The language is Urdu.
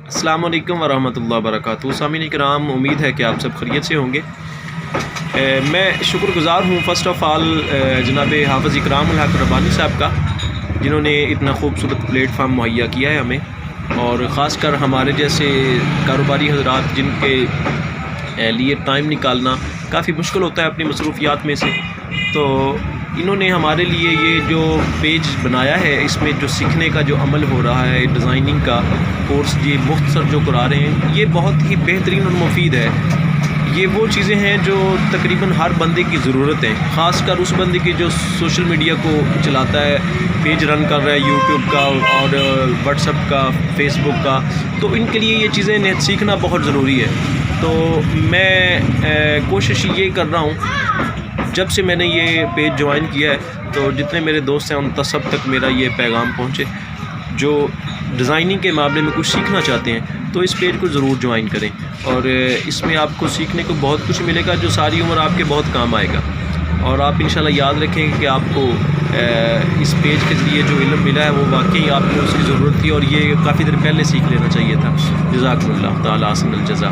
السلام علیکم ورحمۃ اللہ وبرکاتہ۔ سامعین کرام، امید ہے کہ آپ سب خیریت سے ہوں گے۔ میں شکر گزار ہوں فرسٹ آف آل جناب حافظ اکرام الحق ربانی صاحب کا، جنہوں نے اتنا خوبصورت پلیٹ فارم مہیا کیا ہے ہمیں، اور خاص کر ہمارے جیسے کاروباری حضرات جن کے لیے ٹائم نکالنا کافی مشکل ہوتا ہے اپنی مصروفیات میں سے، تو انہوں نے ہمارے لیے یہ جو پیج بنایا ہے، اس میں جو سیکھنے کا جو عمل ہو رہا ہے، ڈیزائننگ کا کورس یہ مختصر جو کرا رہے ہیں، یہ بہت ہی بہترین اور مفید ہے۔ یہ وہ چیزیں ہیں جو تقریباً ہر بندے کی ضرورت ہیں، خاص کر اس بندے کی جو سوشل میڈیا کو چلاتا ہے، پیج رن کر رہا ہے یوٹیوب کا اور واٹس ایپ کا، فیس بک کا، تو ان کے لیے یہ چیزیں سیکھنا بہت ضروری ہے۔ تو میں کوشش یہ کر رہا ہوں، جب سے میں نے یہ پیج جوائن کیا ہے تو جتنے میرے دوست ہیں ان سب تک میرا یہ پیغام پہنچے، جو ڈیزائننگ کے معاملے میں کچھ سیکھنا چاہتے ہیں تو اس پیج کو ضرور جوائن کریں، اور اس میں آپ کو سیکھنے کو بہت کچھ ملے گا جو ساری عمر آپ کے بہت کام آئے گا، اور آپ انشاءاللہ یاد رکھیں گے کہ آپ کو اس پیج کے ذریعے جو علم ملا ہے وہ واقعی آپ کو اس کی ضرورت تھی، اور یہ کافی دیر پہلے سیکھ لینا چاہیے تھا۔ جزاکم اللہ تعالیٰ احسن الجزا۔